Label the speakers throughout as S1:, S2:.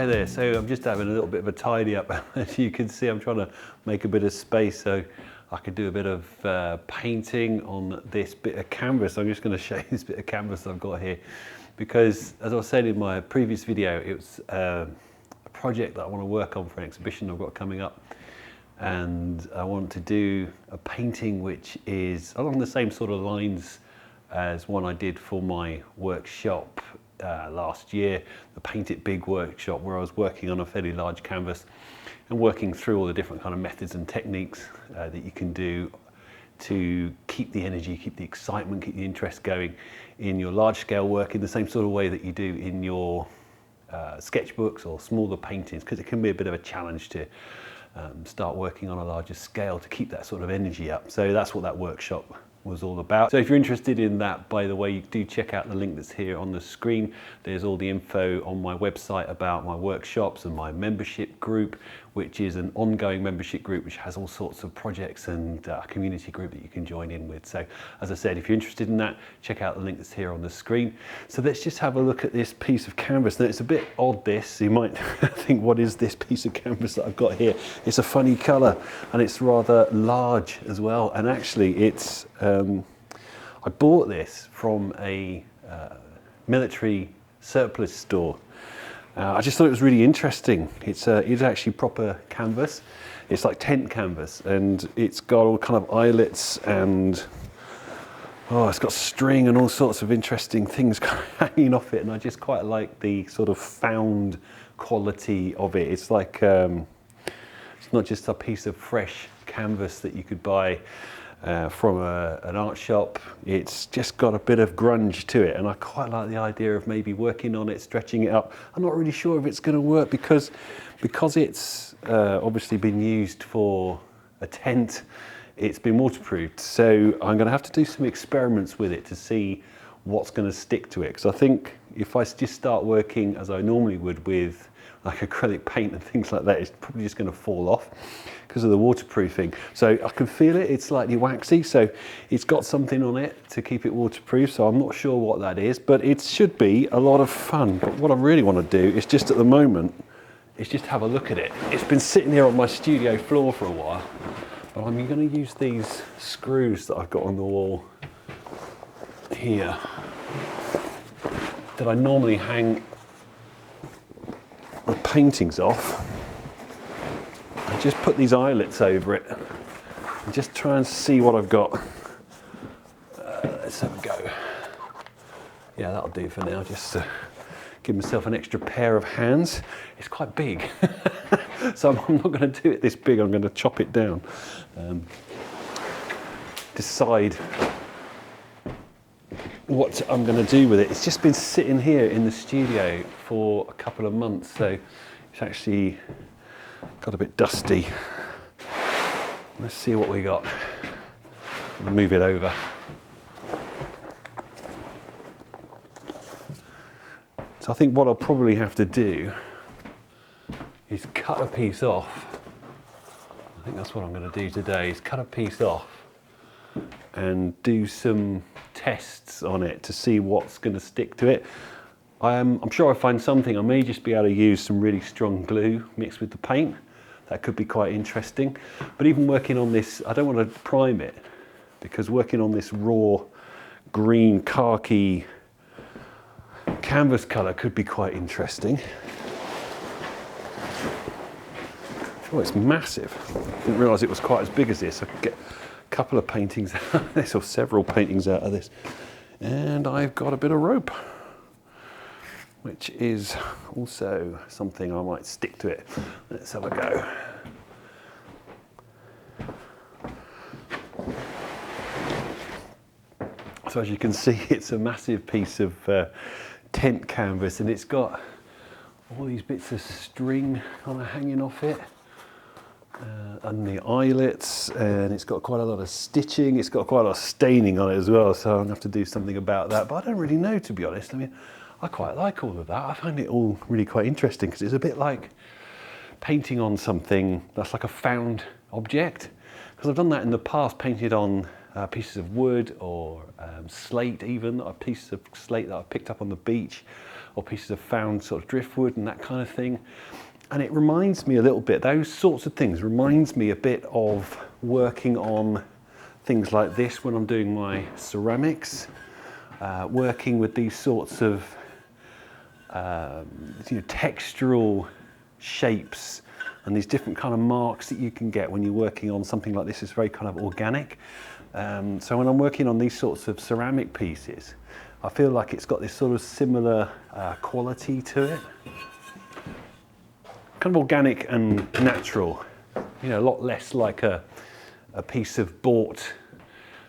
S1: Hi there, so I'm just having a little bit of a tidy up. As you can see, I'm trying to make a bit of space so I could do a bit of painting on this bit of canvas. I'm just going to show you this bit of canvas I've got here because, as I was saying in my previous video, it was a project that I want to work on for an exhibition I've got coming up, and I want to do a painting which is along the same sort of lines as one I did for my workshop last year, the Paint It Big workshop, where I was working on a fairly large canvas and working through all the different kind of methods and techniques that you can do to keep the energy, keep the excitement, keep the interest going in your large scale work in the same sort of way that you do in your sketchbooks or smaller paintings, because it can be a bit of a challenge to start working on a larger scale to keep that sort of energy up. So that's what that workshop was all about. So if you're interested in that, by the way, you do check out the link that's here on the screen. There's all the info on my website about my workshops and my membership group, which is an ongoing membership group which has all sorts of projects and a community group that you can join in with. So as I said, if you're interested in that, check out the link that's here on the screen. So let's just have a look at this piece of canvas. Now, it's a bit odd, this. You might think, what is this piece of canvas that I've got here? It's a funny color and it's rather large as well. And actually it's, I bought this from a military surplus store. I just thought it was really interesting. It's actually proper canvas. It's like tent canvas, and it's got all kind of eyelets and it's got string and all sorts of interesting things hanging off it. And I just quite like the sort of found quality of it. It's like it's not just a piece of fresh canvas that you could buy from an art shop. It's just got a bit of grunge to it, and I quite like the idea of maybe working on it, stretching it up. I'm not really sure if it's going to work because it's obviously been used for a tent. It's been waterproofed, so I'm going to have to do some experiments with it to see what's going to stick to it, because I think if I just start working as I normally would with like acrylic paint and things like that, it's probably just going to fall off because of the waterproofing. So I can feel it, it's slightly waxy, so it's got something on it to keep it waterproof, so I'm not sure what that is, but it should be a lot of fun. But what I really want to do is just at the moment, is just have a look at it. It's been sitting here on my studio floor for a while, but I'm going to use these screws that I've got on the wall here that I normally hang the paintings off. I just put these eyelets over it and just try and see what I've got. Let's have a go. Yeah, that'll do for now, just to give myself an extra pair of hands. It's quite big, so I'm not going to do it this big. I'm going to chop it down. Decide what I'm going to do with it. It's just been sitting here in the studio for a couple of months, so it's actually got a bit dusty. Let's see what we got. I'll move it over. So I think what I'll probably have to do is cut a piece off. I think that's what I'm going to do today, is cut a piece off and do some tests on it to see what's going to stick to it. I'm sure I'll find something. I may just be able to use some really strong glue mixed with the paint. That could be quite interesting. But even working on this, I don't want to prime it, because working on this raw green khaki canvas colour could be quite interesting. Oh, it's massive. Didn't realise it was quite as big as this. I could get a couple of paintings out of this, or several paintings out of this. And I've got a bit of rope, which is also something I might stick to it. Let's have a go. So as you can see, it's a massive piece of tent canvas, and it's got all these bits of string kind of hanging off it, and the eyelets, and it's got quite a lot of stitching. It's got quite a lot of staining on it as well, so I'm going to have to do something about that. But I don't really know, to be honest. I mean, I quite like all of that. I find it all really quite interesting, because it's a bit like painting on something that's like a found object. Because I've done that in the past, painted on pieces of wood or slate even, or pieces of slate that I picked up on the beach, or pieces of found sort of driftwood and that kind of thing. And it reminds me a little bit, those sorts of things reminds me a bit of working on things like this when I'm doing my ceramics, working with these sorts of textural shapes and these different kind of marks that you can get when you're working on something like this. Is very kind of organic. So when I'm working on these sorts of ceramic pieces, I feel like it's got this sort of similar quality to it. Kind of organic and natural, you know, a lot less like a piece of bought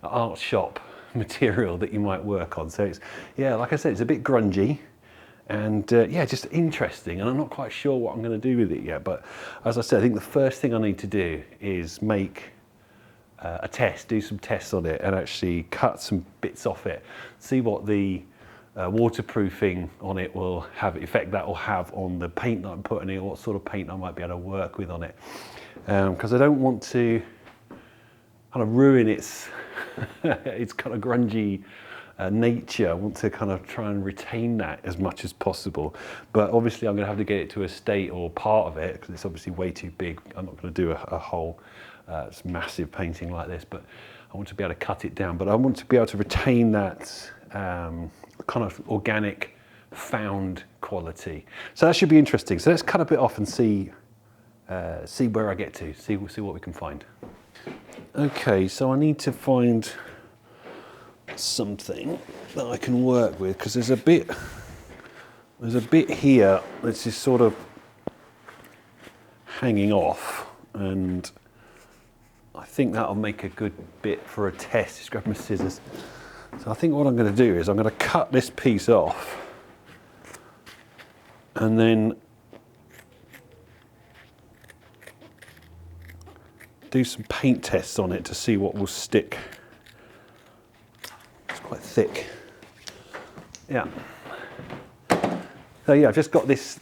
S1: art shop material that you might work on. So it's, yeah, like I said, it's a bit grungy and yeah, just interesting. And I'm not quite sure what I'm going to do with it yet. But as I said, I think the first thing I need to do is make a test, do some tests on it and actually cut some bits off it, see what the waterproofing on it will have, effect that will have on the paint that I'm putting in, what sort of paint I might be able to work with on it. Because I don't want to kind of ruin its its kind of grungy nature. I want to kind of try and retain that as much as possible. But obviously I'm going to have to get it to a state, or part of it, because it's obviously way too big. I'm not going to do a whole massive painting like this, but I want to be able to cut it down. But I want to be able to retain that kind of organic found quality. So that should be interesting. So let's cut a bit off and see where I get to, see what we can find. Okay, so I need to find something that I can work with, because there's a bit here that's just sort of hanging off, and I think that'll make a good bit for a test. Just grab my scissors. So I think what I'm going to do is I'm going to cut this piece off and then do some paint tests on it to see what will stick. It's quite thick. Yeah. So yeah, I've just got this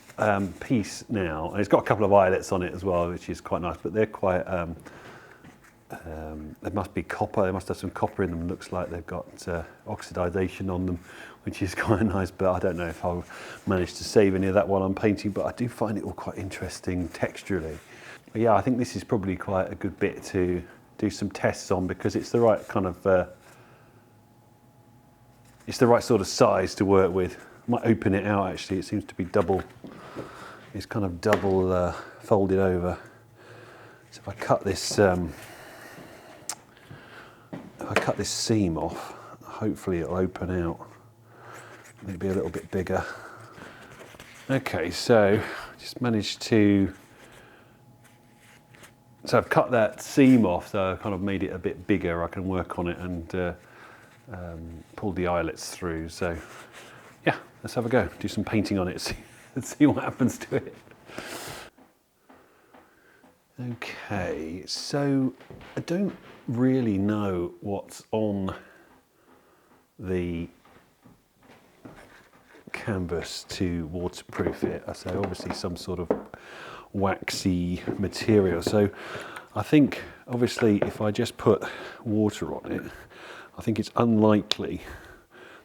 S1: piece now, and it's got a couple of eyelets on it as well, which is quite nice, but they're quite, there must be copper, they must have some copper in them. It looks like they've got oxidization on them, which is quite nice, but I don't know if I'll manage to save any of that while I'm painting, but I do find it all quite interesting texturally. But yeah, I think this is probably quite a good bit to do some tests on, because it's the right kind of, it's the right sort of size to work with. I might open it out actually, it seems to be double, it's kind of double folded over. So if I cut this, seam off, hopefully it'll open out, maybe a little bit bigger. Okay, so I just managed to, so I've cut that seam off, so I kind of made it a bit bigger. I can work on it and pull the eyelets through. So yeah, let's have a go, do some painting on it, see what happens to it. Okay, so I don't really know what's on the canvas to waterproof it. So obviously some sort of waxy material. So I think obviously if I just put water on it, I think it's unlikely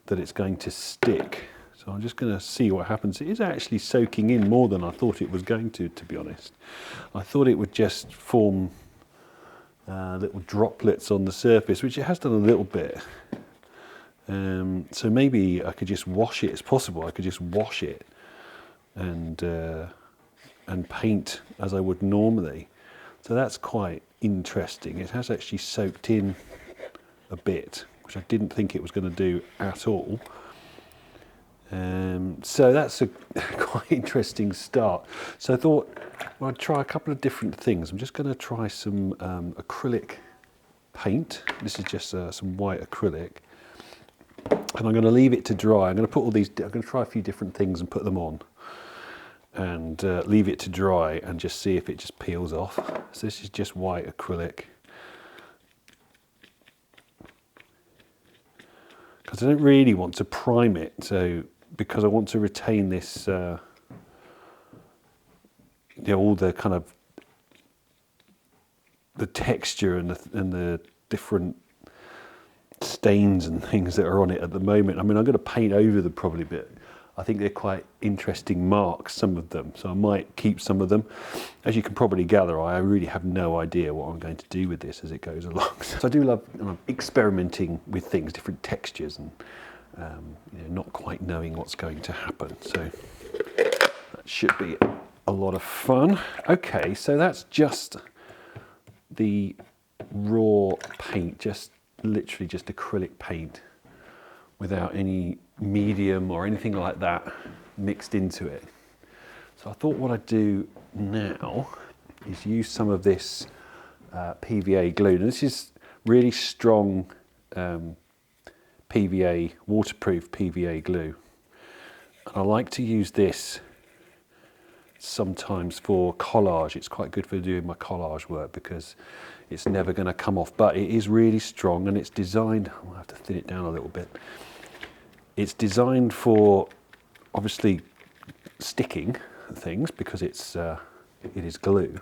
S1: that it's going to stick. So I'm just going to see what happens. It is actually soaking in more than I thought it was going to be honest. I thought it would just form little droplets on the surface, which it has done a little bit. So maybe I could just wash it. It's possible I could just wash it and paint as I would normally. So that's quite interesting. It has actually soaked in a bit, which I didn't think it was going to do at all. So that's a quite interesting start. So I thought, well, I'd try a couple of different things. I'm just going to try some acrylic paint. This is just some white acrylic. And I'm going to leave it to dry. I'm going to put all these, I'm going to try a few different things and put them on. And leave it to dry and just see if it just peels off. So this is just white acrylic. Because I don't really want to prime it, so because I want to retain this, you know, all the kind of the texture and the different stains and things that are on it at the moment. I mean, I'm going to paint over them probably, but I think they're quite interesting marks, some of them, so I might keep some of them. As you can probably gather, I really have no idea what I'm going to do with this as it goes along. So I do love experimenting with things, different textures, and not quite knowing what's going to happen. So that should be a lot of fun. Okay, so that's just the raw paint, just literally just acrylic paint without any medium or anything like that mixed into it. So I thought what I'd do now is use some of this PVA glue. Now this is really strong PVA, waterproof PVA glue. And I like to use this sometimes for collage. It's quite good for doing my collage work because it's never going to come off, but it is really strong and it's designed, I'll have to thin it down a little bit. It's designed for obviously sticking things because it is glue,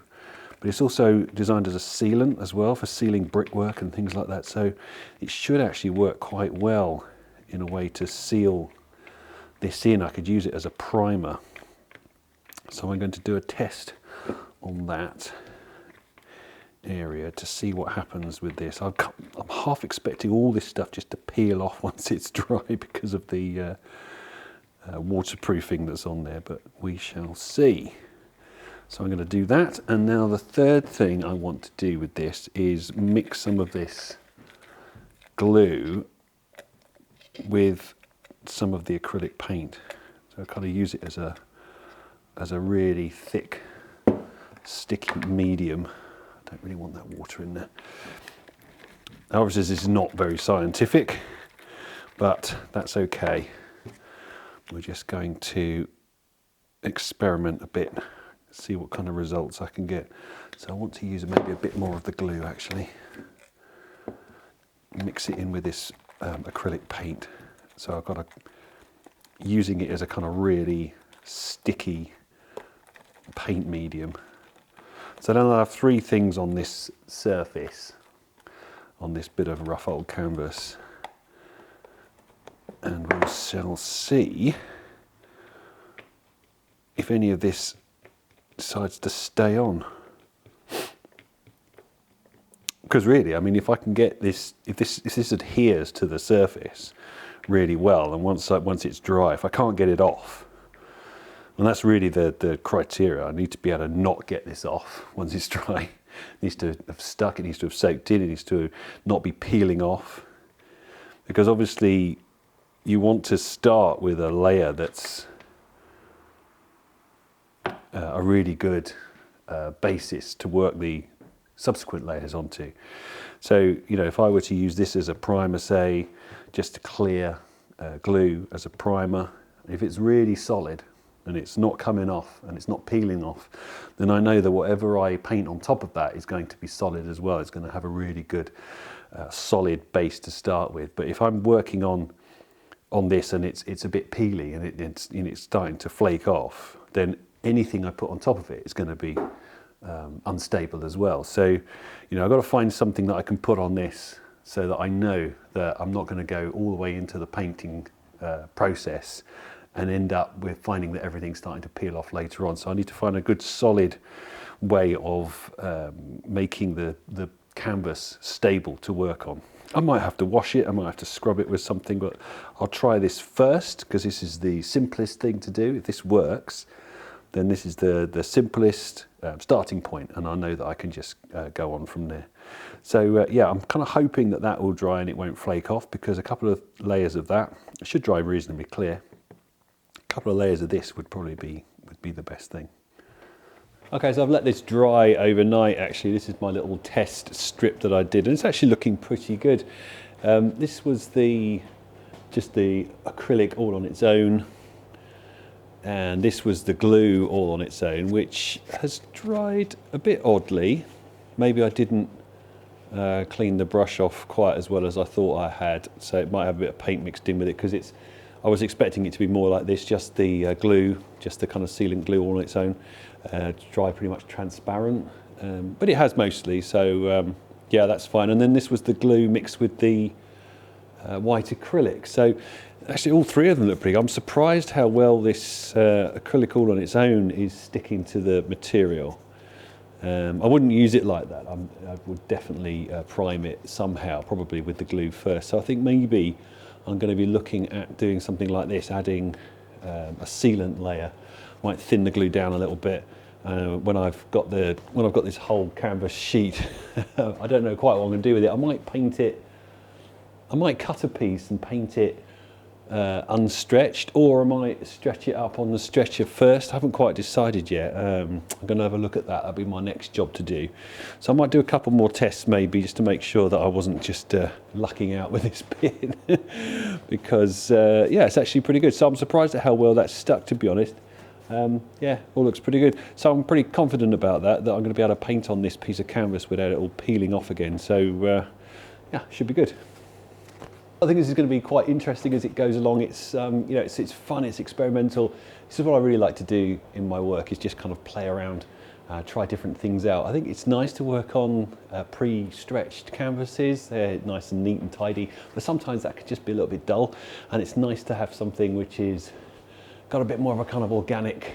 S1: but it's also designed as a sealant as well for sealing brickwork and things like that. So it should actually work quite well in a way to seal this in. I could use it as a primer. So I'm going to do a test on that area to see what happens with this. I'm half expecting all this stuff just to peel off once it's dry because of the waterproofing that's on there, but we shall see. So I'm going to do that, and now the third thing I want to do with this is mix some of this glue with some of the acrylic paint. So I kind of use it as a really thick, sticky medium. I don't really want that water in there. Obviously this is not very scientific, but that's okay. We're just going to experiment a bit, see what kind of results I can get. So I want to use maybe a bit more of the glue actually. Mix it in with this acrylic paint. So I've got using it as a kind of really sticky paint medium. So then I'll have three things on this surface, on this bit of rough old canvas, and we shall see if any of this decides to stay on. Because really, I mean, if I can get this, if this adheres to the surface really well, and once it's dry, if I can't get it off, and that's really the criteria. I need to be able to not get this off once it's dry. It needs to have stuck, it needs to have soaked in, it needs to not be peeling off. Because obviously you want to start with a layer that's a really good basis to work the subsequent layers onto. So, if I were to use this as a primer, say, just to clear glue as a primer, if it's really solid, and it's not coming off and it's not peeling off, then I know that whatever I paint on top of that is going to be solid as well. It's going to have a really good solid base to start with. But if I'm working on this and it's a bit peely and it's starting to flake off, then anything I put on top of it is going to be unstable as well. So I've got to find something that I can put on this so that I know that I'm not going to go all the way into the painting process and end up with finding that everything's starting to peel off later on. So I need to find a good solid way of making the canvas stable to work on. I might have to wash it, I might have to scrub it with something, but I'll try this first because this is the simplest thing to do. If this works, then this is the simplest starting point, and I know that I can just go on from there. So yeah, I'm kind of hoping that will dry and it won't flake off, because a couple of layers of that should dry reasonably clear. A couple of layers of this would probably be the best thing. Okay, so I've let this dry overnight actually. This is my little test strip that I did, and it's actually looking pretty good. This was just the acrylic all on its own, and this was the glue all on its own, which has dried a bit oddly. Maybe I didn't clean the brush off quite as well as I thought I had, so it might have a bit of paint mixed in with it, because I was expecting it to be more like this, just the glue, just the kind of sealant glue all on its own, dry pretty much transparent, but it has mostly, so yeah, that's fine. And then this was the glue mixed with the white acrylic. So actually all three of them look pretty good. I'm surprised how well this acrylic all on its own is sticking to the material. I wouldn't use it like that. I would definitely prime it somehow, probably with the glue first. So I think maybe I'm going to be looking at doing something like this, adding a sealant layer. Might thin the glue down a little bit. When I've got this whole canvas sheet, I don't know quite what I'm going to do with it. I might paint it. I might cut a piece and paint it unstretched, or I might stretch it up on the stretcher first. I haven't quite decided yet. I'm going to have a look at that. That'll be my next job to do. So I might do a couple more tests maybe, just to make sure that I wasn't just lucking out with this pin. Because yeah, it's actually pretty good. So I'm surprised at how well that's stuck, to be honest. Yeah, all looks pretty good. So I'm pretty confident about that I'm going to be able to paint on this piece of canvas without it all peeling off again. So yeah, should be good. I think this is going to be quite interesting as it goes along. It's you know, it's fun, it's experimental. This is what I really like to do in my work, is just kind of play around, try different things out. I think it's nice to work on pre-stretched canvases. They're nice and neat and tidy, but sometimes that could just be a little bit dull, and it's nice to have something which is got a bit more of a kind of organic,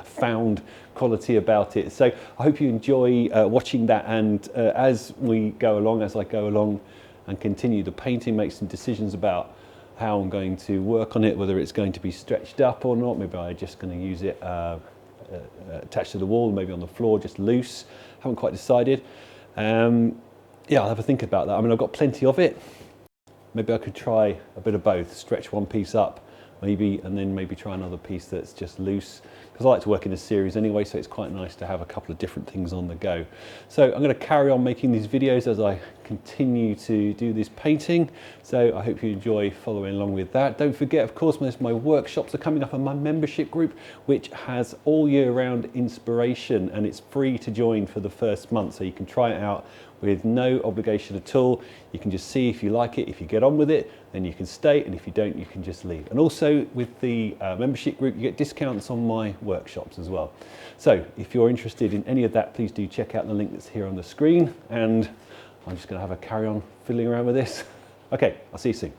S1: found quality about it. So I hope you enjoy watching that, and as I go along and continue the painting, make some decisions about how I'm going to work on it, whether it's going to be stretched up or not. Maybe I'm just going to use it attached to the wall, maybe on the floor, just loose. Haven't quite decided. Yeah, I'll have a think about that. I mean, I've got plenty of it. Maybe I could try a bit of both, stretch one piece up, maybe, and then maybe try another piece that's just loose, because I like to work in a series anyway, so it's quite nice to have a couple of different things on the go. So I'm going to carry on making these videos as I continue to do this painting, so I hope you enjoy following along with that. Don't forget, of course, my workshops are coming up on my membership group, which has all year round inspiration, and it's free to join for the first month, so you can try it out with no obligation at all. You can just see if you like it. If you get on with it, then you can stay, and if you don't, you can just leave. And also with the membership group, you get discounts on my workshops as well. So if you're interested in any of that, please do check out the link that's here on the screen, and I'm just going to have a carry on fiddling around with this. Okay, I'll see you soon.